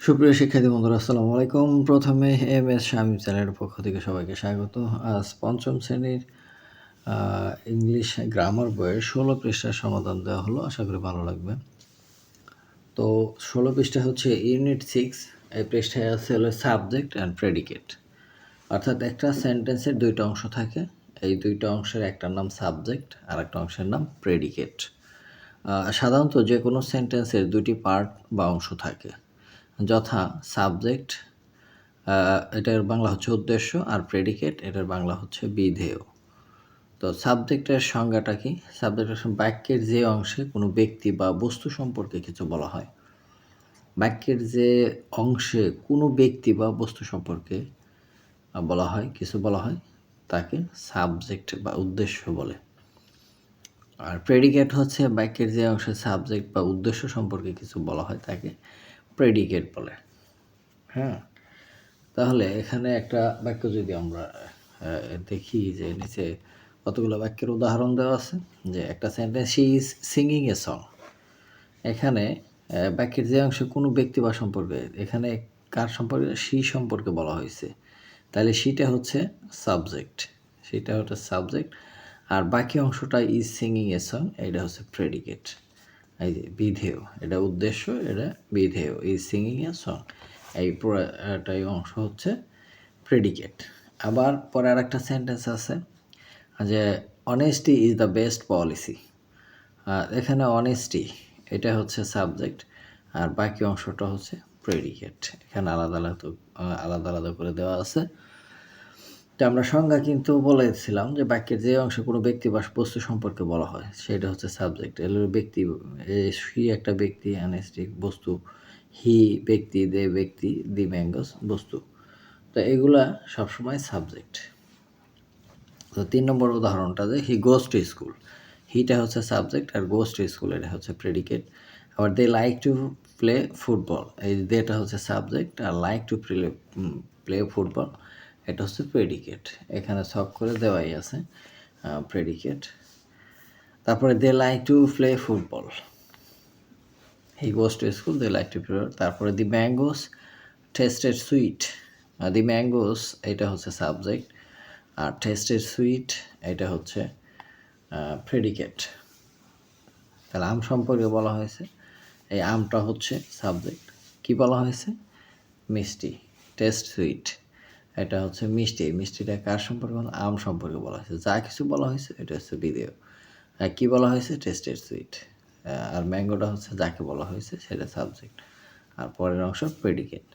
সুপ্রিয় শিক্ষার্থী বন্ধুরা, আসসালামু আলাইকুম। প্রথমে এমএস শামীম চ্যানেলের পক্ষ থেকে সবাইকে স্বাগত। আজ পঞ্চম শ্রেণীর ইংলিশ গ্রামার বইয়ের 16 পৃষ্ঠার সমাধান দেওয়া হলো। আশা করি ভালো লাগবে। তো 16 পৃষ্ঠা হচ্ছে ইউনিট 6। এই পৃষ্ঠায় আছে হলো সাবজেক্ট অ্যান্ড প্রেডিকেট। অর্থাৎ একটা সেন্টেন্সের দুইটা অংশ থাকে। এই দুইটা অংশের একটার নাম সাবজেক্ট আর একটা অংশের নাম প্রেডিকেট। সাধারণত যে কোনো সেন্টেন্সের দুটি পার্ট বা অংশ থাকে, যথা সাবজেক্ট, এটার বাংলা হচ্ছে উদ্দেশ্য, আর প্রেডিকেট এটার বাংলা হচ্ছে বিধেয়। তো সাবজেক্টের সংজ্ঞাটা কি? সাবজেক্টের বাক্যের যে অংশে কোনো ব্যক্তি বা বস্তু সম্পর্কে কিছু বলা হয়, বাক্যের যে অংশে কোনো ব্যক্তি বা বস্তু সম্পর্কে বলা হয়, কিছু বলা হয়, তাকে সাবজেক্ট বা উদ্দেশ্য বলে। আর প্রেডিকেট হচ্ছে বাক্যের যে অংশে সাবজেক্ট বা উদ্দেশ্য সম্পর্কে কিছু বলা হয়, তাকে প্রেডিকেট বলে। হ্যাঁ, তাহলে এখানে একটা বাক্য যদি আমরা দেখি যে নিচে কতগুলো বাক্যের উদাহরণ দেওয়া আছে, যে একটা sentence, she is singing a song. এখানে বাক্যের যে অংশে কোনো ব্যক্তি বা সম্পর্কে, এখানে কার সম্পর্কে? শি সম্পর্কে বলা হয়েছে, তাহলে সেটা হচ্ছে সাবজেক্ট, সেটা হচ্ছে সাবজেক্ট। আর বাকি অংশটা ইজ সিঙ্গিং এ সং, এটা হচ্ছে প্রেডিকেট। এই যে বিধেয়, এটা উদ্দেশ্য, এটা বিধেয়, ইজ সিঙ্গিং এ সং, এই পুরোটাই অংশ হচ্ছে প্রেডিকেট। আবার পরে আর একটা সেন্টেন্স আছে যে honesty is the best policy. এখানে অনেস্টি এটা হচ্ছে সাবজেক্ট, আর বাকি অংশটা হচ্ছে প্রেডিকেট। এখানে আলাদা আলাদা করে দেওয়া আছে। তো আমরা সংজ্ঞা কিন্তু বলেছিলাম যে বাক্যের যে অংশে কোনো ব্যক্তি বা বস্তু সম্পর্কে বলা হয় সেটা হচ্ছে সাবজেক্ট। এগুলো ব্যক্তি, সি একটা ব্যক্তি, অনেস্টি বস্তু, হি ব্যক্তি, দে ব্যক্তি, দি ম্যাঙ্গোস বস্তু। তো এগুলা সবসময় সাবজেক্ট। তো 3 নম্বর উদাহরণটা, যে হি গোজ টু স্কুল, হিটা হচ্ছে সাবজেক্ট আর গোজ টু স্কুল এটা হচ্ছে প্রেডিকেট। আবার they like to play football, এই দেটা হচ্ছে সাবজেক্ট, আর লাইক টু প্লে ফুটবল এটা হচ্ছে প্রেডিকেট। এখানে ছক করে দেওয়াই আছে প্রেডিকেট। তারপরে they like to play football, he goes to school, they like to play. তারপরে the mangoes tasted sweet, the mangoes এটা হচ্ছে সাবজেক্ট, আর টেস্টেড সুইট এটা হচ্ছে প্রেডিকেট। তাহলে আম সম্পর্কে বলা হয়েছে, এই আমটা হচ্ছে সাবজেক্ট। কি বলা হয়েছে? মিষ্টি, টেস্ট সুইট এটা হচ্ছে মিষ্টি। মিষ্টিটা কার সম্পর্কে? আম সম্পর্কে বলা হয়েছে। যা কিছু বলা হয়েছে এটা হচ্ছে বিধেয়। কি বলা হয়েছে? Tested sweet. আর ম্যাঙ্গোটা হচ্ছে যাকে বলা হয়েছে সেটা সাবজেক্ট, আর পরের অংশ প্রেডিকেট।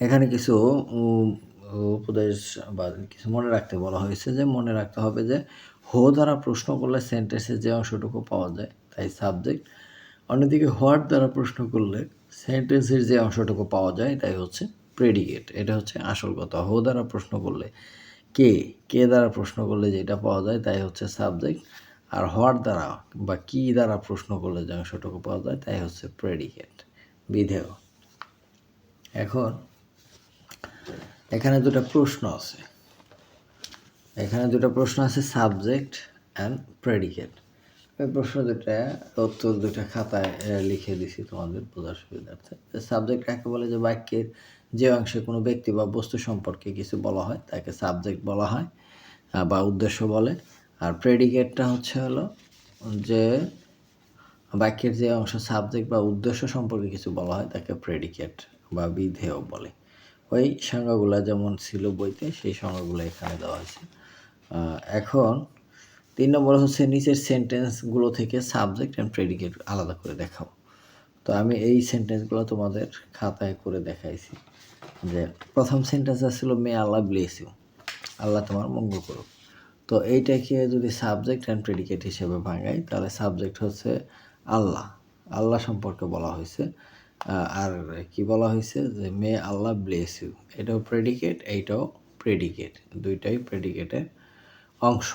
এখানে কিছু উপদেশ বা কিছু মনে রাখতে বলা হয়েছে, যে মনে রাখতে হবে যে হো দ্বারা প্রশ্ন করলে সেন্টেন্সের যে অংশটুকু পাওয়া যায় তাই সাবজেক্ট, অন্যদিকে হোয়াট দ্বারা প্রশ্ন করলে সেন্টেন্সের যে অংশটুকু পাওয়া যায় তাই হচ্ছে প্রেডিকেট। এটা হচ্ছে আসল কথা। হো দ্বারা প্রশ্ন করলে, কে দ্বারা প্রশ্ন করলে যেটা পাওয়া যায় তাই হচ্ছে সাবজেক্ট, আর হোয়াট দ্বারা বা কি দ্বারা প্রশ্ন করলে যে অংশটুকু পাওয়া যায় তাই হচ্ছে প্রেডিকেট, বিধেয়। এখন এখানে দুটো প্রশ্ন আছে, সাবজেক্ট অ্যান্ড প্রেডিকেট। এই প্রশ্ন দুটা উত্তর দুটা খাতায় লিখে দিছি তোমাদের বোঝার সুবিধার্থে। সাবজেক্ট কাকে বলে? যে বাক্যের যে অংশে কোনো ব্যক্তি বা বস্তু সম্পর্কে কিছু বলা হয় তাকে সাবজেক্ট বলা হয় বা উদ্দেশ্য বলে। আর প্রেডিকেটটা হলো যে বাক্যের যে অংশ সাবজেক্ট বা উদ্দেশ্য সম্পর্কে কিছু বলা হয় তাকে প্রেডিকেট বা বিধেয় বলে। ওই সংজ্ঞাগুলো যেমন ছিল বইতে সেই সংজ্ঞাগুলো এখানে দেওয়া হয়েছে। এখন 3 নম্বর হচ্ছে নিচের সেন্টেন্সগুলো থেকে সাবজেক্ট অ্যান্ড প্রেডিকেট আলাদা করে দেখাও। তো আমি এই সেন্টেন্সগুলো তোমাদের খাতায় করে দেখাইছি। যে প্রথম সেন্টেন্সটা ছিল মে আল্লাহ ব্লেস ইউ, আল্লাহ তোমার মঙ্গল করুক। তো এইটাকে যদি সাবজেক্ট অ্যান্ড প্রেডিকেট হিসেবে ভাঙাই তাহলে সাবজেক্ট হচ্ছে আল্লাহ, আল্লাহ সম্পর্কে বলা হয়েছে। আর কি বলা হয়েছে? যে মে আল্লাহ ব্লেস ইউ, এটাও প্রেডিকেট, এইটাও প্রেডিকেট, দুইটাই প্রেডিকেটের অংশ।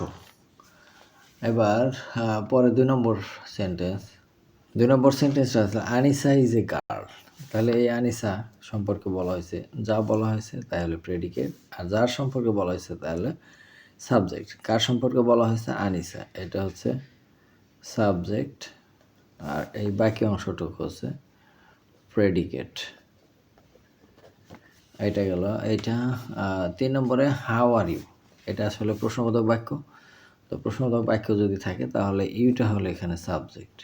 এবার পরে 2 নম্বর সেন্টেন্সটা আছে আনিসা ইজ এ গার্ল। তাহলে এই আনিসা সম্পর্কে বলা হয়েছে, যা বলা হয়েছে তাই হলো প্রেডিকেট, আর যার সম্পর্কে বলা হয়েছে তাহলে সাবজেক্ট। কার সম্পর্কে বলা হয়েছে? আনিসা, এটা হচ্ছে সাবজেক্ট, আর এই বাকি অংশটুকু হচ্ছে প্রেডিকেট। এটা গেল। এইটা ৩ নম্বরে হাউ আর ইউ, এটা আসলে প্রশ্নবোধক বাক্য। তো প্রশ্নবোধক বাক্য যদি থাকে তাহলে ইউটা হলো এখানে সাবজেক্ট,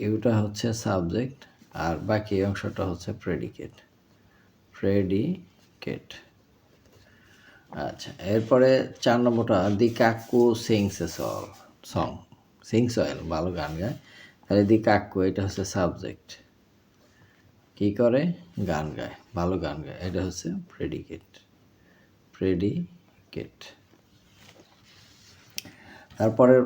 ইউটা হচ্ছে সাবজেক্ট, আর বাকি অংশটা হচ্ছে প্রেডিকেট, প্রেডিকেট। আচ্ছা, এরপরে ৪ নম্বরটা দি কাকু sings a song, sings well, ভালো গান গায়। তাহলে দি কাকু এটা হচ্ছে সাবজেক্ট, কি করে, গান গায়, ভালো গান গায়, এটা হচ্ছে প্রেডিকেট, প্রেডিকেট। তারপরের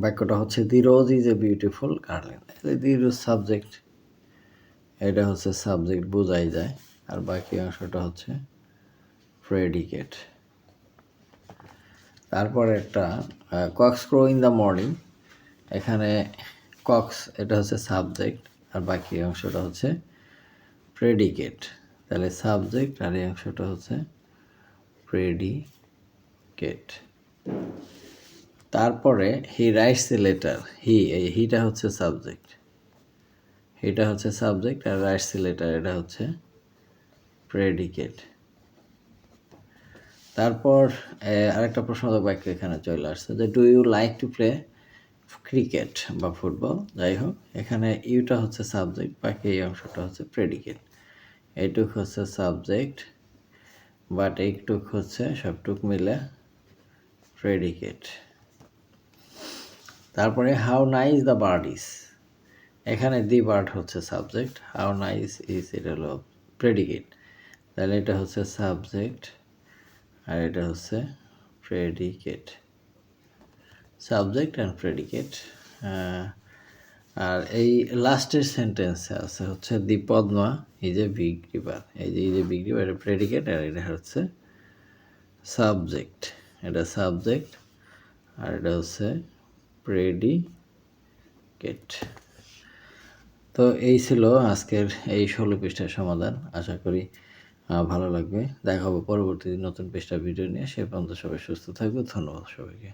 বাক্যটা হচ্ছে the rose is a beautiful garden, the rose subject, এটা হচ্ছে সাবজেক্ট, বোঝাই যায়, আর বাকি অংশটা হচ্ছে প্রেডিকেট। তারপরে একটা cocks crow in the morning, এখানে কক্স এটা হচ্ছে সাবজেক্ট, আর বাকি অংশটা হচ্ছে প্রেডিকেট। তাহলে সাবজেক্ট আর এই অংশটা হচ্ছে প্রেডিকেট। তারপরে হি রাইটস এ লেটার, এই হিটা হচ্ছে সাবজেক্ট, হিটা হচ্ছে সাবজেক্ট, আর রাইটস এ লেটার এটা হচ্ছে প্রেডিকেট। তারপর আরেকটা প্রশ্নবোধক বাক্য এখানে চলে আসছে যে do you like to play cricket বা ফুটবল, যাই হোক, এখানে ইউটা হচ্ছে সাবজেক্ট, বাকি এই অংশটা হচ্ছে প্রেডিকেট। এইটুক হচ্ছে সাবজেক্ট, বাট এইটুক হচ্ছে সবটুক মিলে প্রেডিকেট। তারপরে how nice the bird is, এখানে দি বার্ড হচ্ছে সাবজেক্ট, হাউ নাইস ইজ এটা হলো প্রেডিকেট। তাহলে এটা হচ্ছে সাবজেক্ট, আর এটা হচ্ছে প্রেডিকেট, সাবজেক্ট অ্যান্ড প্রেডিকেট। আর এই লাস্টের সেন্টেন্সে আছে হচ্ছে the Padma is a big river, এই যে ইজ এ বিগ রিভার এটা প্রেডিকেট, আর এটা হচ্ছে সাবজেক্ট, এটা সাবজেক্ট, আর এটা হচ্ছে প্রেডিকেট। তো এই ছিল আজকের এই 16 পৃষ্ঠার সমাধান। আশা করি ভালো লাগবে। দেখা হবে পরবর্তী নতুন পৃষ্ঠার ভিডিও নিয়ে। সে পর্যন্ত সবাই সুস্থ থাকবে। ধন্যবাদ সবাইকে।